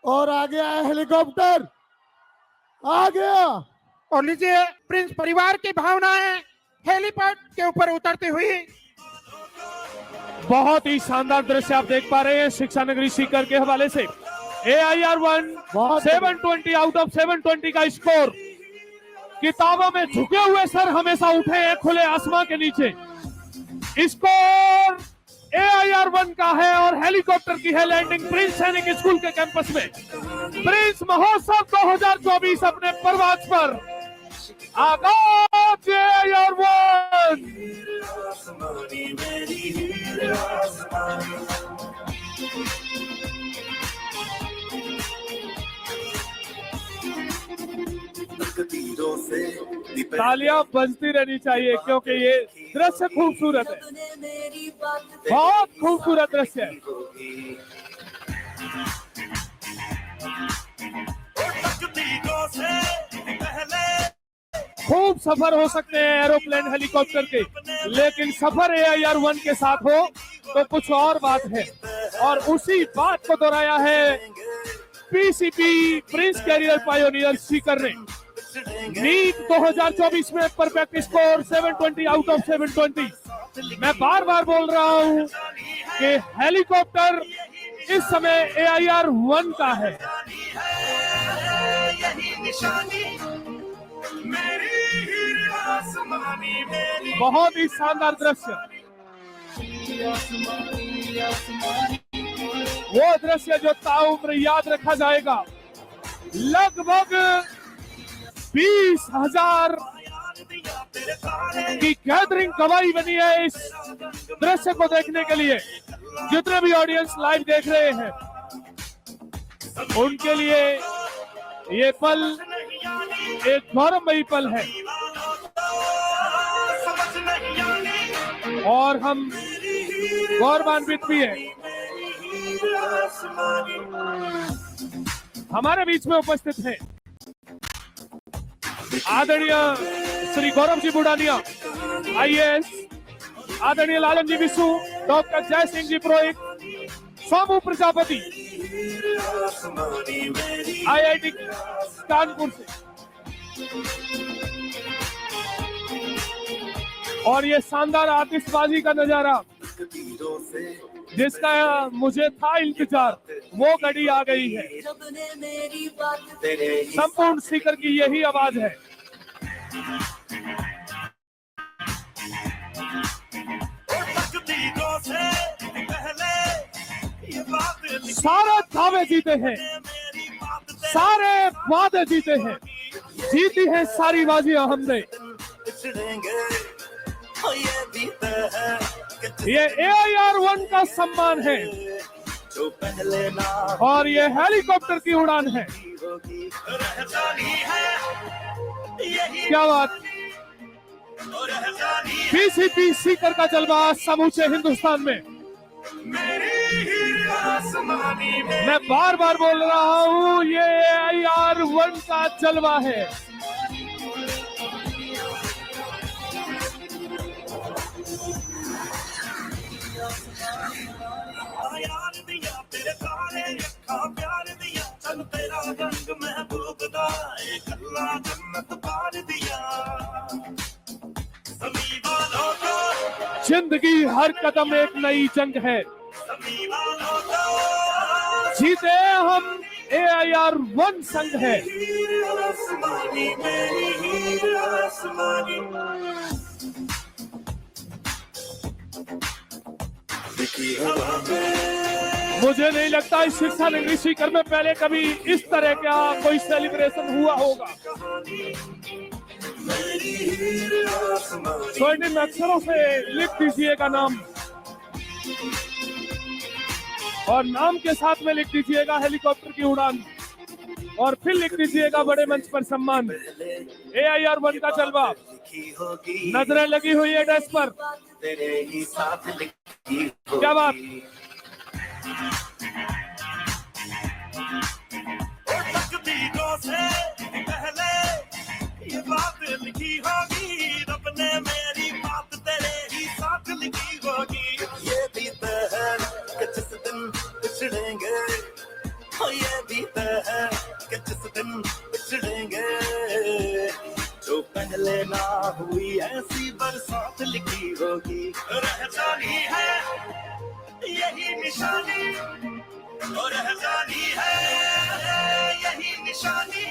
और आ गया है हेलीकॉप्टर, आ गया। और लीजिए प्रिंस परिवार की भावनाएं हेलीपैड के ऊपर उतरती हुई। बहुत ही शानदार दृश्य आप देख पा रहे हैं शिक्षा नगरी सीकर के हवाले से। AIR 1 720 आउट ऑफ 720 का स्कोर। किताबों में झुके हुए सर हमेशा उठे हैं खुले आसमां के नीचे। स्कोर AIR 1 का है और हेलीकॉप्टर की है लैंडिंग प्रिंस सैनिक स्कूल के कैंपस में। प्रिंस महोत्सव 2024 अपने प्रवास पर आगाज AIR 1। तालियां बजती रहनी चाहिए क्योंकि ये दृश्य खूबसूरत है, बहुत खूबसूरत दृश्य है। खूब सफर हो सकते हैं एरोप्लेन हेलीकॉप्टर के, लेकिन सफर AIR 1 के साथ हो तो कुछ और बात है। और उसी बात को दोहराया है PCP Prince Career Pioneer Sikar ने। नीट 2024 में परफेक्ट स्कोर 720 आउट ऑफ 720। मैं बार बार बोल रहा हूं कि हेलीकॉप्टर इस समय AIR 1 का है। बहुत ही शानदार दृश्य, वो दृश्य जो ताउम्र याद रखा जाएगा। लगभग 20,000 की गैदरिंग गवाही बनी है इस दृश्य को देखने के लिए। जितने भी ऑडियंस लाइव देख रहे हैं उनके लिए ये पल एक गौरवमयी पल है और हम गौरवान्वित भी हैं। हमारे बीच में उपस्थित हैं आदरणीय श्री गौरव जी बुढ़ानिया IAS, आदरणीय लालन जी विशु, डॉक्टर जय सिंह जी पुरोहित, सोमू प्रजापति IIT कानपुर से। और ये शानदार आतिशबाजी का नजारा जिसका मुझे था इंतजार, वो घड़ी आ गई है। संपूर्ण सीकर की यही आवाज है। सारे दावे जीते हैं, सारे वादे जीते हैं, जीती है सारी बाजियां हमने। ये AIR 1 का सम्मान है और ये हेलीकॉप्टर की उड़ान है। क्या बात। PCP सीकर का जलवा समूचे हिंदुस्तान में। मैं बार बार बोल रहा हूं ये AIR 1 का जलवा है। जिंदगी हर कदम एक नई जंग है, जीते हम AIR 1 संग है। मुझे नहीं लगता इस शिक्षा नगरी सीकर में पहले कभी इस तरह का कोई सेलिब्रेशन हुआ होगा। स्वर्णिम अक्षरों से लिख दीजिएगा नाम और नाम के साथ में लिख दीजिएगा हेलीकॉप्टर की उड़ान और फिर लिख दीजिएगा बड़े मंच पर सम्मान। AIR 1 का जलवा, नजरें लगी हुई है डेस्क पर। क्या बात। ये बात लिखी होगी रब ने, मेरी बात तेरे ही साथ लिखी होगी। ये भी तो है कि जिस दिन पिछड़ेंगे, ये भी तय है कि जिस दिन बिछड़ेंगे, जो पहले ना हुई ऐसी बरसात लिखी होगी, रह जानी है यही निशानी, और रह जानी है यही निशानी,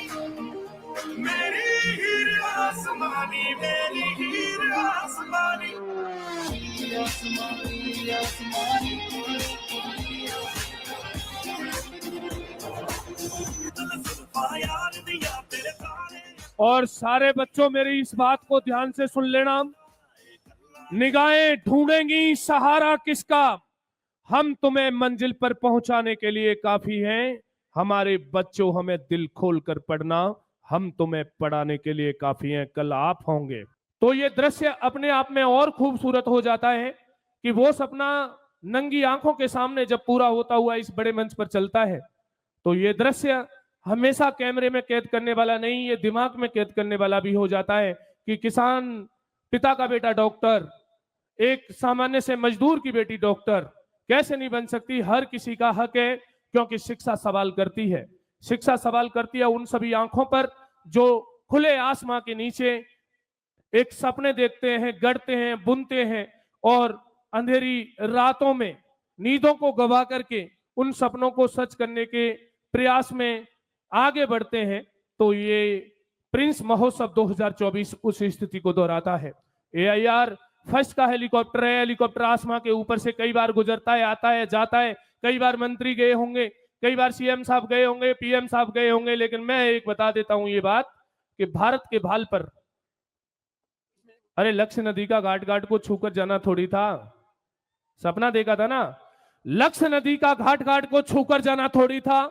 मेरी हीर आसमानी, मेरी हीर आसमानी, आसमानी आसमानी। और सारे बच्चों मेरी इस बात को ध्यान से सुन लेना, निगाहें ढूंढेंगी सहारा किसका, हम तुम्हें मंजिल पर पहुंचाने के लिए काफी हैं, हमारे बच्चों हमें दिल खोल कर पढ़ना, हम तुम्हें पढ़ाने के लिए काफी हैं, कल आप होंगे। तो ये दृश्य अपने आप में और खूबसूरत हो जाता है कि वो सपना नंगी आंखों के सामने जब पूरा होता हुआ इस बड़े मंच पर चलता है, तो ये दृश्य हमेशा कैमरे में कैद करने वाला नहीं, ये दिमाग में कैद करने वाला भी हो जाता है कि किसान पिता का बेटा डॉक्टर, एक सामान्य से मजदूर की बेटी डॉक्टर कैसे नहीं बन सकती। हर किसी का हक है, क्योंकि शिक्षा सवाल करती है, शिक्षा सवाल करती है उन सभी आंखों पर जो खुले आसमां के नीचे एक सपने देखते हैं, गढ़ते हैं, बुनते हैं और अंधेरी रातों में नींदों को गवा करके उन सपनों को सच करने के प्रयास में आगे बढ़ते हैं। तो ये प्रिंस महोत्सव 2024 उस स्थिति को दोहराता है। AIR फर्स्ट का हेलीकॉप्टर है, हेलीकॉप्टर आसमां के ऊपर से कई बार गुजरता है, आता है, जाता है, कई बार मंत्री गए होंगे, कई बार CM साहब गए होंगे, PM साहब गए होंगे, लेकिन मैं एक बता देता हूं ये बात कि भारत के भाल पर, अरे लक्ष्य नदी का घाट घाट को छूकर जाना थोड़ी था, सपना देखा था ना, लक्ष्य नदी का घाट घाट को छूकर जाना थोड़ी था,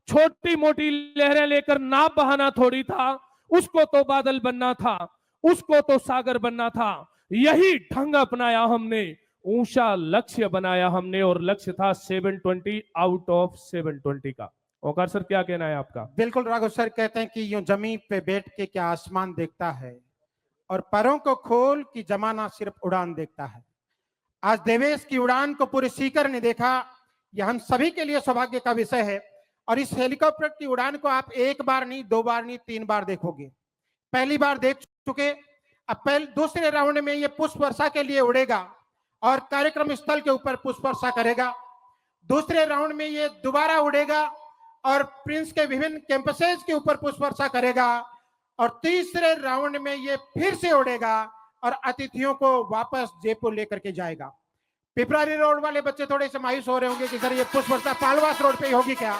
छोटी मोटी लहरें लेकर नाव बहाना थोड़ी था, उसको तो बादल बनना था, उसको तो सागर बनना था, यही ढंग अपनाया हमने, ऊंचा लक्ष्य बनाया हमने, और लक्ष्य था 720 आउट ऑफ 720 का। ओंकार सर क्या कहना है आपका? बिल्कुल राघव सर कहते हैं कि यूं जमीन पे बैठ के क्या आसमान देखता है, और पैरों को खोल कि जमाना सिर्फ उड़ान देखता है। आज देवेश की उड़ान को पूरे सीकर ने देखा, यह हम सभी के लिए सौभाग्य का विषय है। और इस हेलीकॉप्टर की उड़ान को आप एक बार नहीं, दो बार नहीं, 3 बार देखोगे। पहली बार देख चुके, अब दूसरे राउंड में ये पुष्प वर्षा के लिए उड़ेगा और कार्यक्रम स्थल के ऊपर पुष्प वर्षा करेगा। दूसरे राउंड में ये दोबारा उड़ेगा और प्रिंस के विभिन्न कैंपसेज के ऊपर पुष्प वर्षा करेगा। और तीसरे राउंड में ये फिर से उड़ेगा और अतिथियों को वापस जयपुर लेकर के जाएगा। पिपराली रोड वाले बच्चे थोड़े से मायूस हो रहे होंगे कि सर ये पुष्प वर्षा पालवास रोड पे ही होगी क्या?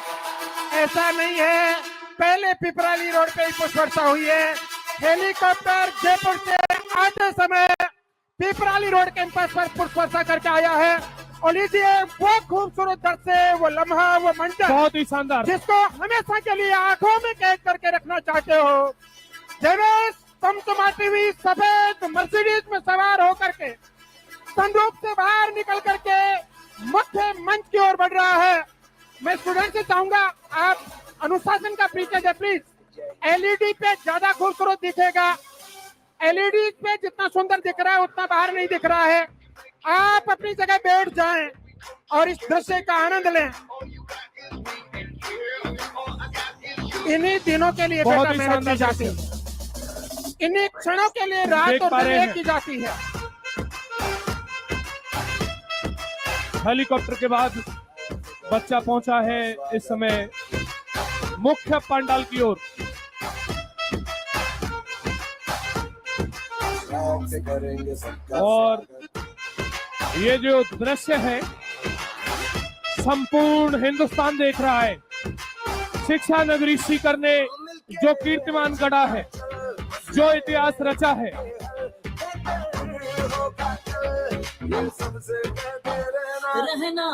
ऐसा नहीं है, पहले पिपराली रोड पे ही पुष्प वर्षा हुई है। हेलीकॉप्टर जयपुर से आते समय पिपराली रोड कैंपस पर पुष्प वर्षा करके आया है। और लीजिए वो खूबसूरत दृश्य, वो लम्हा, वो मंजर, बहुत ही शानदार, जिसको हमेशा के लिए आंखों में कैद करके रखना चाहते हो। देवेश चमचमाती हुई सफेद मर्सिडीज में सवार होकर के संदूक से बाहर निकल करके मुख्य मंच की ओर बढ़ रहा है। मैं स्टूडेंट से चाहूंगा आप अनुशासन का परिचय दे प्लीज। LED पे ज्यादा खूबसूरत दिखेगा, LED पे जितना सुंदर दिख रहा है उतना बाहर नहीं दिख रहा है। आप अपनी जगह बैठ जाएं और इस दृश्य का आनंद लें। इन्हीं दिनों के लिए बेटा मेहनत की जाती है, इन्हीं क्षणों के लिए रात और दिन एक की जाती है। हेलीकॉप्टर के बाद बच्चा पहुंचा है इस समय मुख्य पंडाल की ओर। और ये जो दृश्य है संपूर्ण हिंदुस्तान देख रहा है। शिक्षा नगरी सीकर ने जो कीर्तिमान गढ़ा है, जो इतिहास रचा है, रहना